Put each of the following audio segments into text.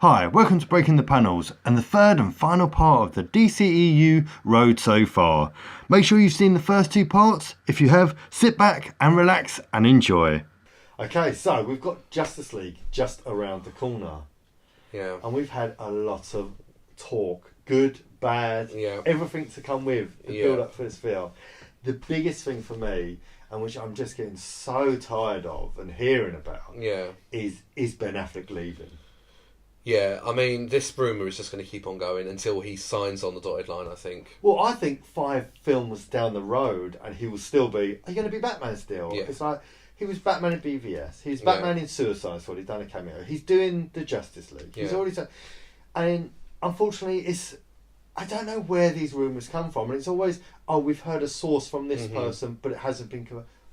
Hi, welcome to Breaking the Panels and the third and final part of the DCEU Road so far. Make sure you've seen the first two parts. If you have, sit back and relax and enjoy. Okay, so we've got Justice League just around the corner. Yeah. And we've had a lot of talk, good, bad, everything to come with the build up for this film. The biggest thing for me, and which I'm just getting so tired of and hearing about, is Ben Affleck leaving. Yeah, I mean, this rumour is just going to keep on going until he signs on the dotted line, I think. Well, I think 5 films down the road and he will still be... Are you going to be Batman still? Yeah. It's like, he was Batman in BVS. He was Batman in Suicide Squad. He's done a cameo. He's doing the Justice League. He's already done... And unfortunately, it's... I don't know where these rumours come from. And it's always, oh, we've heard a source from this person, but it hasn't been...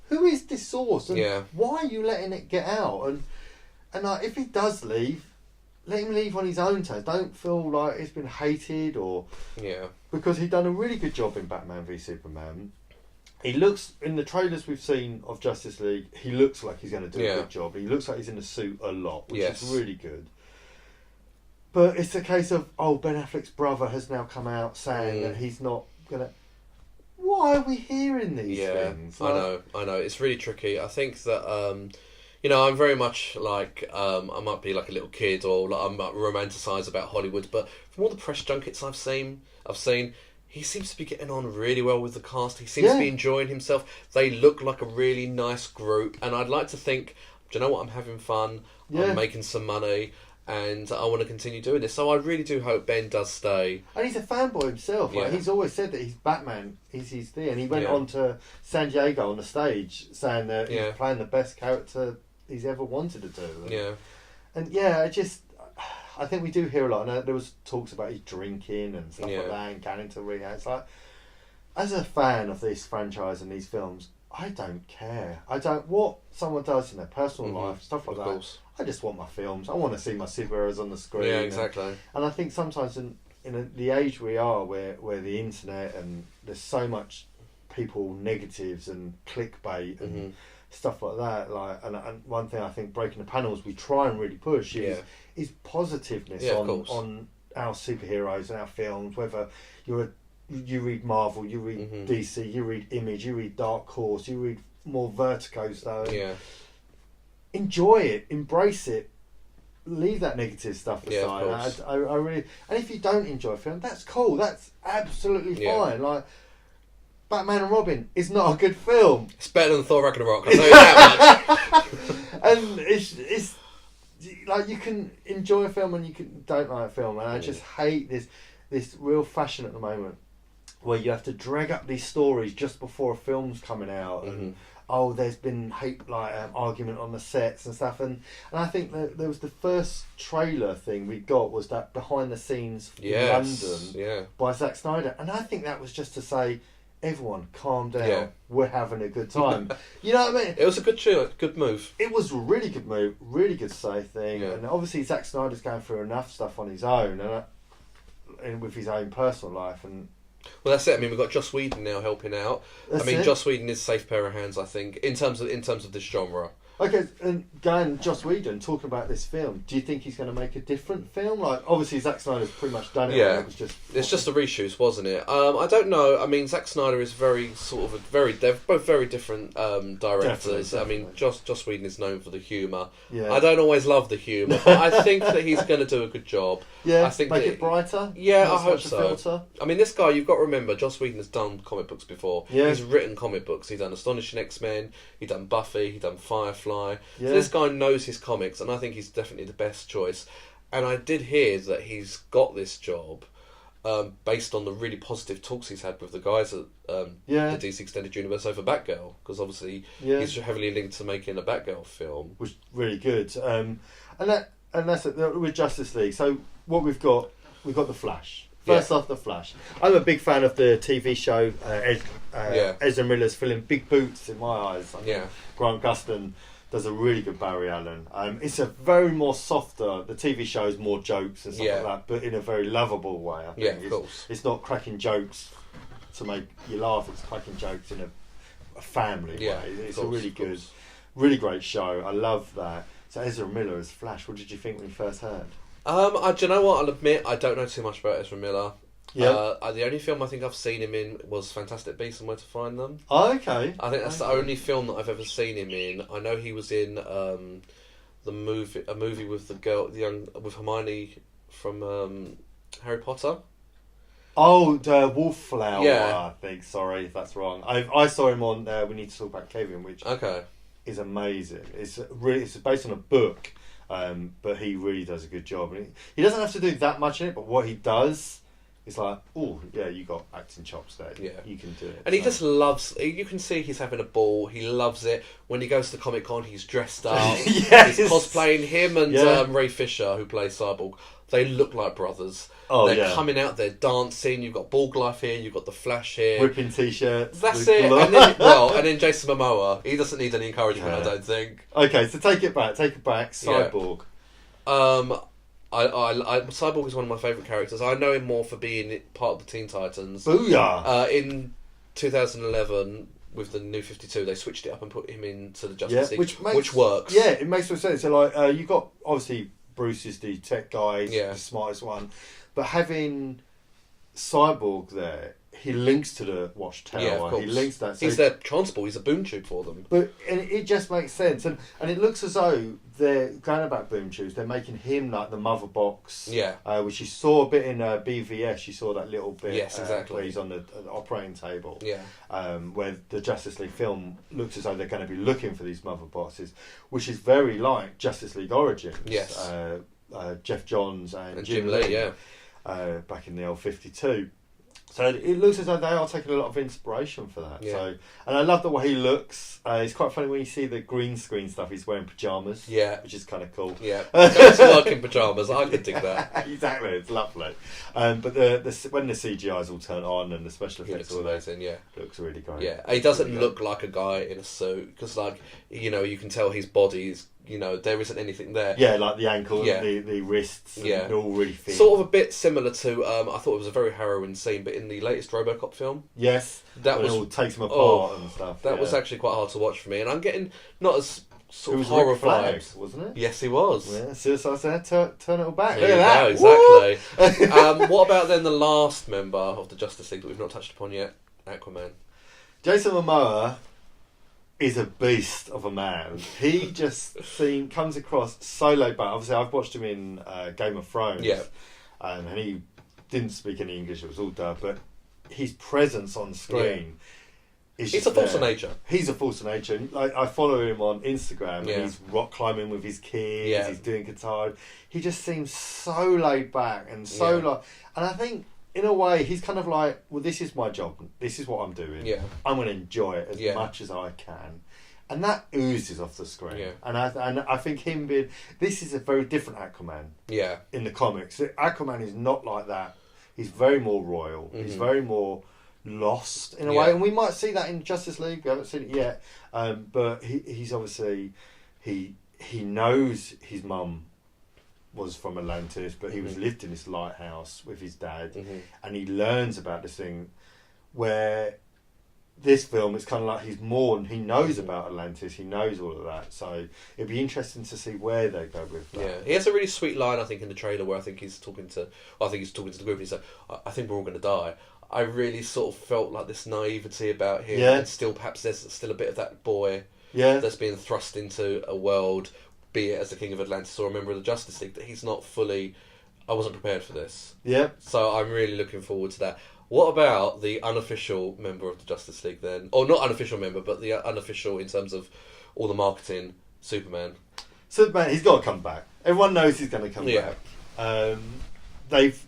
Who is this source? And why are you letting it get out? And like, if he does leave... Let him leave on his own terms. Don't feel like it's been hated or... Because he'd done a really good job in Batman v Superman. He looks... In the trailers we've seen of Justice League, he looks like he's going to do a good job. He looks like he's in a suit a lot, which is really good. But it's a case of, Ben Affleck's brother has now come out saying that he's not going to... Why are we hearing these things? Like, I know. It's really tricky. I think that... You know, I'm very much like, I might be like a little kid or like, I'm romanticised about Hollywood, but from all the press junkets I've seen, he seems to be getting on really well with the cast. He seems to be enjoying himself. They look like a really nice group, and I'd like to think, do you know what, I'm having fun, I'm making some money, and I want to continue doing this. So I really do hope Ben does stay. And he's a fanboy himself. Like, he's always said that he's Batman, he's his thing, and he went on to San Diego on the stage saying that he's playing the best character he's ever wanted to do. I think we do hear a lot. And there was talks about his drinking and stuff like that and going into rehab. It's like, as a fan of this franchise and these films, I don't care. I don't what someone does in their personal life, stuff like that. Course. I just want my films. I want to see my superheroes on the screen. Yeah, exactly. And I think sometimes in the age we are, where the internet and there's so much people negatives and clickbait and stuff like that, and one thing I think Breaking the Panels we try and really push is positiveness on our superheroes and our films. Whether you read Marvel, you read DC, you read Image, you read Dark Horse, you read more Vertigo stuff. Enjoy it, embrace it, leave that negative stuff aside. I really, and if you don't enjoy a film, that's cool. That's absolutely fine. Like, Batman and Robin is not a good film. It's better than Thor Ragnarok, I'll tell you that much. And it's like, you can enjoy a film and you don't like a film, and I just hate this real fashion at the moment where you have to drag up these stories just before a film's coming out, and there's been argument on the sets and stuff, and I think that there was the first trailer thing we got was that behind the scenes in London by Zack Snyder, and I think that was just to say, everyone, calm down. We're having a good time. You know what I mean? It was a good move. It was a really good move, really good safe thing. And obviously Zack Snyder's going through enough stuff on his own and with his own personal life. And well, that's it. I mean, we've got Joss Whedon now helping out. Joss Whedon is a safe pair of hands, I think, in terms of this genre. Okay, and going Joss Whedon, talking about this film, do you think he's going to make a different film? Like, obviously Zack Snyder's pretty much done it. Yeah, it's just a reshoot, wasn't it? I don't know. I mean, Zack Snyder is they're both very different directors. Definitely. I mean, Joss Whedon is known for the humour. Yeah. I don't always love the humour, but I think that he's going to do a good job. Yeah, I think make it brighter. Yeah, I hope so. Filter. I mean, this guy, you've got to remember, Joss Whedon has done comic books before. Yeah. He's written comic books. He's done Astonishing X-Men. He's done Buffy. He's done Firefly. Yeah. So this guy knows his comics, and I think he's definitely the best choice. And I did hear that he's got this job based on the really positive talks he's had with the guys at the DC Extended Universe over Batgirl, because obviously he's heavily linked to making a Batgirl film, which is really good. And that's it, with Justice League. So what we've got the Flash. First off, the Flash. I'm a big fan of the TV show. Ezra Miller's filling big boots in my eyes. Grant Gustin does a really good Barry Allen. It's a very more softer. The TV show is more jokes and stuff like that, but in a very lovable way. I think. Of course. It's not cracking jokes to make you laugh. It's cracking jokes in a family way. It's a really good, really great show. I love that. So Ezra Miller as Flash. What did you think when you first heard? Do you know what? I'll admit I don't know too much about Ezra Miller. Yeah. The only film I think I've seen him in was Fantastic Beasts and Where to Find Them. Oh, okay. I think that's the only film that I've ever seen him in. I know he was in a movie with with Hermione from Harry Potter. Oh, the Wallflower, Yeah. I think. Sorry if that's wrong. I saw him on We Need to Talk About Kevin, which is amazing. It's based on a book, but he really does a good job. And he doesn't have to do that much in it, but what he does, it's like, oh, yeah, you got acting chops there. Yeah. You can do it. And he just loves... You can see he's having a ball. He loves it. When he goes to Comic-Con, he's dressed up. Yes. He's cosplaying him and Ray Fisher, who plays Cyborg. They look like brothers. Oh, they're coming out, they're dancing. You've got Borg Life here, you've got the Flash here. Ripping T-shirts. That's it. And then Jason Momoa. He doesn't need any encouragement, I don't think. Okay, so take it back. Cyborg. Cyborg is one of my favourite characters. I know him more for being part of the Teen Titans. Booyah! In 2011, with the New 52, they switched it up and put him into the Justice League, which works. Yeah, it makes more sense. So, like, you've got, obviously, Bruce is the tech guy, the smartest one. But having Cyborg there, he links to the Watchtower. Yeah, of course. He links that. So he's their transport. He's a boom tube for them. But it just makes sense, and it looks as though they're going about boom tubes. They're making him like the mother box. Which you saw a bit in BVS. You saw that little bit. Yes, exactly. Where he's on the operating table. Yeah. Where the Justice League film looks as though they're going to be looking for these mother boxes, which is very like Justice League Origins. Yes. Jeff Johns and Jim Lee. Back in the old 52. So it looks as though they are taking a lot of inspiration for that. Yeah. So, and I love the way he looks. It's quite funny when you see the green screen stuff. He's wearing pajamas. Yeah, which is kind of cool. Yeah, going to work in pajamas. I could dig that. Exactly, it's lovely. But when the CGI's all turned on and the special effects all amazing. There, looks really great. Yeah, he doesn't look like a guy in a suit because, like, you can tell his body's. There isn't anything there. Yeah, like the ankle, the wrists, they're all really thin. Sort of a bit similar to, I thought it was a very harrowing scene, but in the latest RoboCop film. Yes, that when it all takes him apart and stuff. That was actually quite hard to watch for me, and I'm getting not as sort of horror vibes, wasn't it? Yes, he was. Yeah, Suicide Squad, turn it all back. There Look at that. Exactly. What about then the last member of the Justice League that we've not touched upon yet? Aquaman. Jason Momoa is a beast of a man. He just comes across so laid back. Obviously, I've watched him in Game of Thrones, and he didn't speak any English. It was all dubbed, but his presence on screen is he's a force of nature. He's a force of nature. Like, I follow him on Instagram, and he's rock climbing with his kids. Yeah. He's doing guitar. He just seems so laid back and so and I think, in a way, he's kind of like, well, this is my job. This is what I'm doing. Yeah. I'm going to enjoy it as much as I can. And that oozes off the screen. Yeah. And I think him being... This is a very different Aquaman. Yeah. In the comics. Aquaman is not like that. He's very more royal. Mm-hmm. He's very more lost, in a way. And we might see that in Justice League. We haven't seen it yet. But he's obviously... He knows his mum was from Atlantis, but he was lived in this lighthouse with his dad, and he learns about this thing where this film is kind of like he knows about Atlantis, he knows all of that, so it'd be interesting to see where they go with that. Yeah, he has a really sweet line, I think, in the trailer where I think he's talking to the group, and he's like, I think we're all going to die. I really sort of felt like this naivety about him, and still perhaps there's still a bit of that boy that's being thrust into a world, be it as the King of Atlantis or a member of the Justice League, that he's not fully... I wasn't prepared for this. Yeah. So I'm really looking forward to that. What about the unofficial member of the Justice League then? Or not unofficial member, but the unofficial in terms of all the marketing, Superman. Superman, he's got to come back. Everyone knows he's going to come back. They've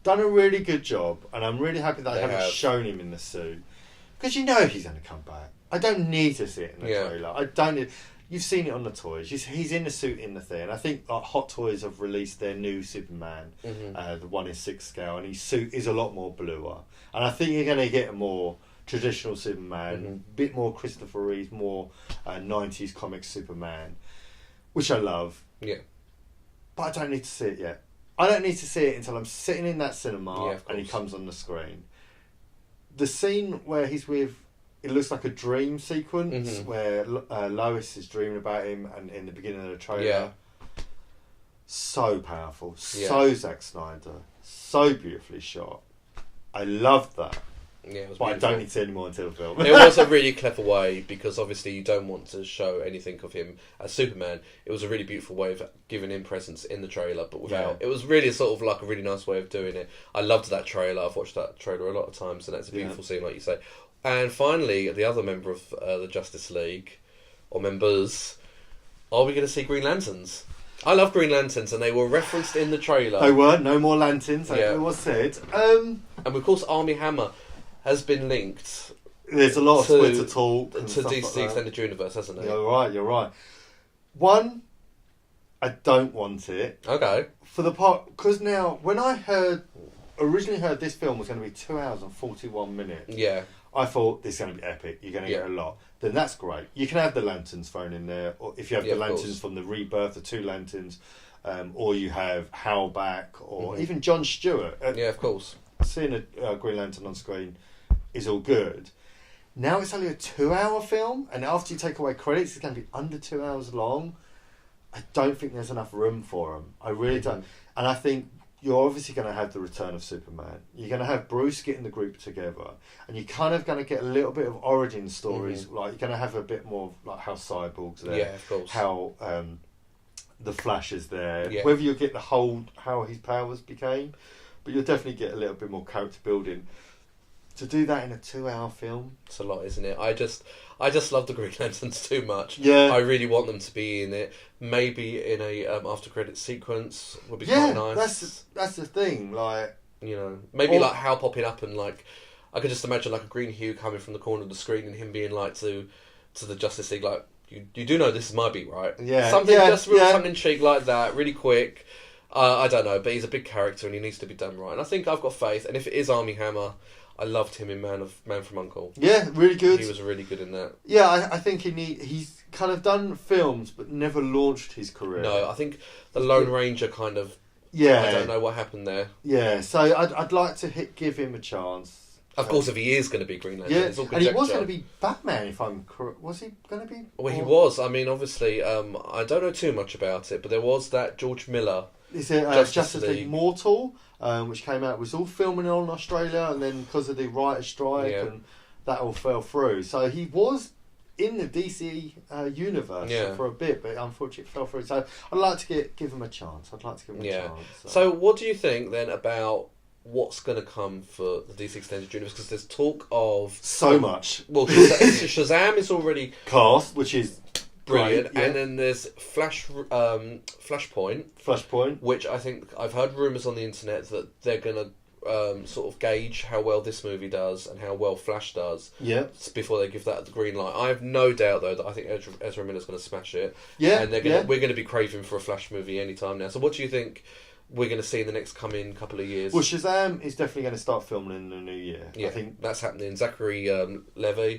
done a really good job, and I'm really happy that they haven't shown him in the suit. Because you know he's going to come back. I don't need to see it in the trailer. I don't need... You've seen it on the toys. He's in the suit in the thing. And I think Hot Toys have released their new Superman, the 1:6 scale, and his suit is a lot more bluer. And I think you're going to get a more traditional Superman, a bit more Christopher Reeve, more 90s comic Superman, which I love. Yeah. But I don't need to see it yet. I don't need to see it until I'm sitting in that cinema and he comes on the screen. The scene where he's with... It looks like a dream sequence where Lois is dreaming about him, and in the beginning of the trailer, So powerful, so Zack Snyder, so beautifully shot. I loved that. Yeah, it was but beautiful. I don't need to see any more until the film. It was a really clever way, because obviously you don't want to show anything of him as Superman. It was a really beautiful way of giving him presence in the trailer, but without. It was really sort of like a really nice way of doing it. I loved that trailer. I've watched that trailer a lot of times, and that's a beautiful scene, like you say. And finally, the other member of the Justice League, or members, are we going to see Green Lanterns? I love Green Lanterns, and they were referenced in the trailer. They were, no more lanterns, it was said. And of course, Armie Hammer has been linked. There's a lot of Twitter talk to DC Extended Universe, hasn't there? You're right. One, I don't want it. Okay. For the part, because now, when I originally heard this film was going to be 2 hours and 41 minutes. Yeah. I thought this is going to be epic. You're going to get a lot. Then that's great. You can have the lanterns thrown in there, or if you have the lanterns from the Rebirth, the 2 lanterns, or you have Hal back, or even Jon Stewart. Yeah, of course. Seeing a Green Lantern on screen is all good. Now it's only a 2-hour film, and after you take away credits, it's going to be under 2 hours long. I don't think there's enough room for them. I really don't. And I think you're obviously going to have the return of Superman. You're going to have Bruce getting the group together, and you're kind of going to get a little bit of origin stories. Like you're going to have a bit more of like how Cyborg's there, yeah, of course. How the Flash is there. Yeah. Whether you get the whole how his powers became, but you'll definitely get a little bit more character building. To do that in a 2-hour film, it's a lot, isn't it? I just love the Green Lanterns too much. Yeah, I really want them to be in it. Maybe in a after credit sequence would be quite nice. That's the thing. Like maybe like Hal popping up, and like I could just imagine like a green hue coming from the corner of the screen and him being like to the Justice League, like you do know this is my beat, right? Yeah, something just real tongue in cheek like that, really quick. I don't know, but he's a big character and he needs to be done right. And I think I've got faith. And if it is Armie Hammer, I loved him in Man from U.N.C.L.E. Yeah, really good. He was really good in that. Yeah, I think he's kind of done films but never launched his career. No, I think the Lone Ranger kind of. Yeah, I don't know what happened there. Yeah, so I'd like to give him a chance. Of course, if he is going to be Green Lantern, it's all and he was going to be Batman. If I'm correct, was he going to be? Well, he was. I mean, obviously, I don't know too much about it, but there was that George Miller. Is it Justice League Mortal, which came out? It was all filming on Australia, and then because of the writer's strike, and that all fell through. So he was in the DC universe for a bit, but unfortunately it fell through. So I'd like to give him a chance. I'd like to give him a chance. So what do you think then about what's going to come for the DC Extended Universe? Because there's talk of so much. Well, Shazam is already cast, which is brilliant, and then there's Flashpoint, which I think I've heard rumours on the internet that they're going to sort of gauge how well this movie does and how well Flash does. Yeah. Before they give that the green light. I have no doubt though that I think Ezra Miller's going to smash it. Yeah. And we're going to be craving for a Flash movie anytime now. So what do you think we're going to see in the next coming couple of years? Well, Shazam is definitely going to start filming in the new year. Yeah, I think that's happening. Zachary Levi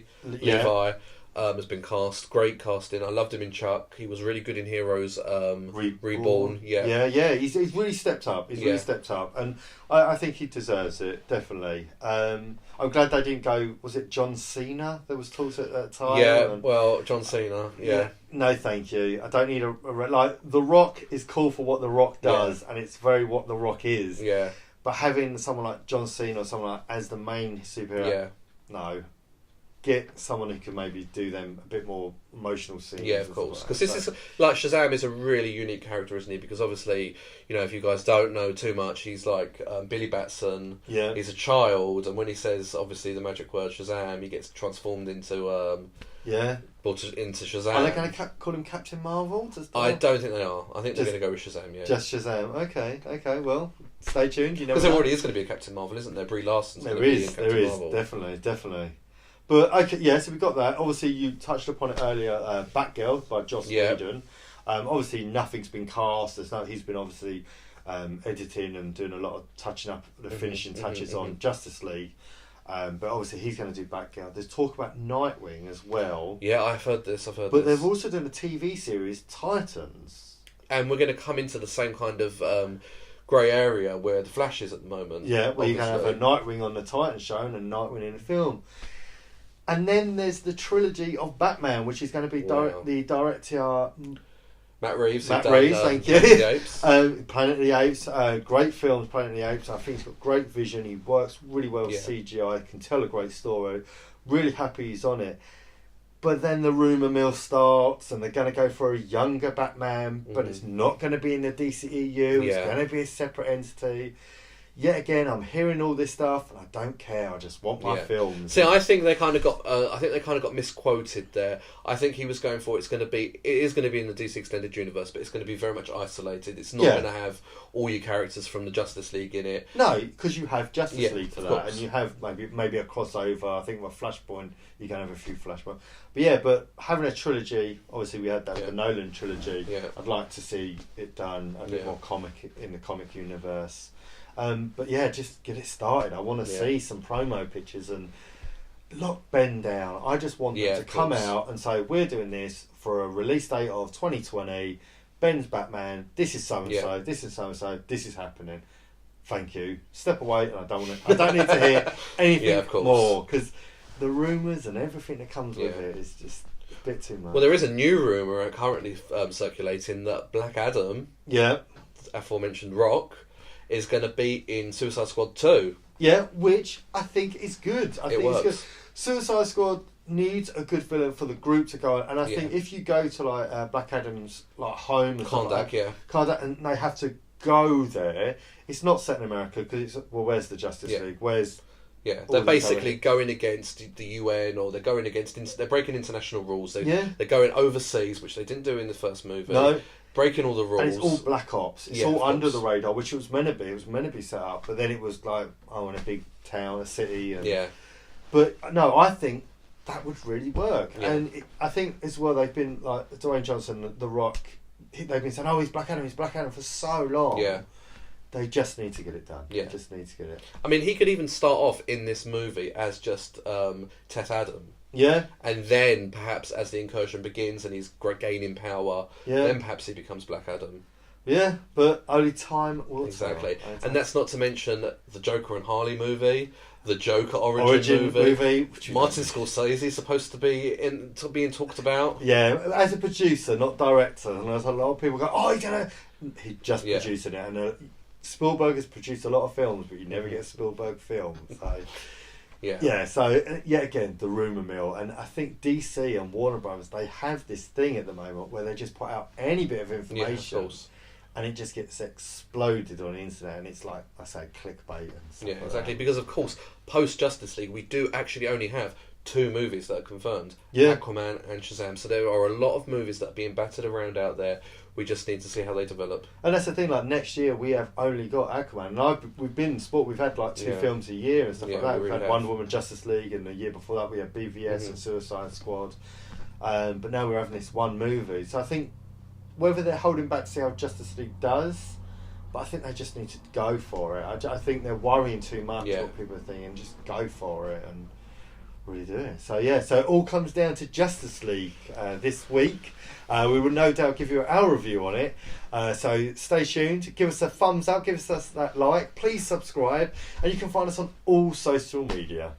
has been cast. Great casting. I loved him in Chuck. He was really good in Heroes Reborn. Yeah. He's really stepped up. He's really stepped up, and I think he deserves it, definitely. I'm glad they didn't go. Was it John Cena? There was talks at that time. Yeah, well, John Cena. Yeah. No, thank you. I don't need like The Rock is cool for what The Rock does, and it's very what The Rock is. Yeah. But having someone like John Cena or someone like as the main superhero, no. Get someone who can maybe do them a bit more emotional scenes. Yeah, of course. Because this is like Shazam is a really unique character, isn't he? Because obviously, if you guys don't know too much, he's like Billy Batson. Yeah. He's a child, and when he says obviously the magic word Shazam, he gets transformed into into Shazam. Are they going to call him Captain Marvel? I don't think they are. I think they're going to go with Shazam. Yeah. Just Shazam. Okay. Well, stay tuned. Because there already is going to be a Captain Marvel, isn't there? Brie Larson's going to be in Captain Marvel. Definitely. But okay, so we got that. Obviously, you touched upon it earlier. Batgirl by Joss Whedon. Obviously, nothing's been cast. He's been obviously editing and doing a lot of touching up, the finishing touches on Justice League. But obviously, he's going to do Batgirl. There's talk about Nightwing as well. Yeah, I've heard this. But they've also done a TV series, Titans. And we're going to come into the same kind of grey area where the Flash is at the moment. Yeah, where you're going to have a Nightwing on the Titans show and a Nightwing in the film. And then there's the trilogy of Batman, which is going to be the director Matt Reeves, thank you. Planet of the Apes. Planet of the Apes, great film, Planet of the Apes. I think he's got great vision. He works really well with CGI. Can tell a great story. Really happy he's on it. But then the rumour mill starts, and they're going to go for a younger Batman, but it's not going to be in the DCEU. It's going to be a separate entity. Yet again, I'm hearing all this stuff, and I don't care. I just want my films. See, I think they kind of got. I think they kind of got misquoted there. I think he was going for it is going to be in the DC Extended Universe, but it's going to be very much isolated. It's not going to have all your characters from the Justice League in it. No, because you have Justice League for that, and you have maybe a crossover. I think with Flashpoint, you can have a few Flashpoint. But having a trilogy, obviously we had that with the Nolan trilogy. Yeah. I'd like to see it done a bit more comic in the comic universe. But just get it started. I want to see some promo pictures and lock Ben down. I just want them to come out and say, we're doing this for a release date of 2020. Ben's Batman. This is so and so. This is so and so. This is happening. Thank you. Step away. And I don't need to hear anything more, because the rumours and everything that comes with it is just a bit too much. Well, there is a new rumour currently circulating that Black Adam, aforementioned Rock, is going to be in Suicide Squad 2. Yeah, which I think is good. I think works. It's good. Suicide Squad needs a good villain for the group to go on, and I think if you go to like Black Adam's like home and Kahndaq, and they have to go there, it's not set in America, because it's where's the Justice League? Where's they're basically going against the UN, or they're going against they're breaking international rules. They're going overseas, which they didn't do in the first movie. No. Breaking all the rules. And it's all Black Ops. It's all under the radar, which it was meant to be. It was meant to be set up, but then it was like, in a big town, a city. And, but no, I think that would really work. Yeah. And I think as well, they've been like Dwayne Johnson, The Rock. They've been saying, "Oh, he's Black Adam for so long." Yeah. They just need to get it done. Yeah. They just need to get it. I mean, he could even start off in this movie as just Teth Adam. Yeah. And then perhaps as the incursion begins and he's gaining power, then perhaps he becomes Black Adam. Yeah, but only time will Exactly. Tell. And that's not to mention the Joker and Harley movie, the Joker origin movie. Martin Scorsese is supposed to be being talked about. Yeah, as a producer, not director. And there's a lot of people go, he just producing it. And Spielberg has produced a lot of films, but you never get a Spielberg film. So... so yet again, the rumour mill, and I think DC and Warner Brothers, they have this thing at the moment where they just put out any bit of information, and it just gets exploded on the internet, and it's like, I say, clickbait and stuff. Yeah, exactly. Because of course, post Justice League, we do actually only have 2 movies that are confirmed: Aquaman and Shazam. So there are a lot of movies that are being battered around out there. We just need to see how they develop. And that's the thing, like next year we have only got Aquaman. And we've been in sport, we've had like 2 films a year and stuff like that. We've had Wonder Woman, Justice League, and the year before that we had BVS and Suicide Squad. But now we're having this one movie. So I think whether they're holding back to see how Justice League does, but I think they just need to go for it. I think they're worrying too much what people are thinking. Just go for it and really do it. So so it all comes down to Justice League this week. We will no doubt give you our review on it. So stay tuned. Give us a thumbs up. Give us that like. Please subscribe. And you can find us on all social media.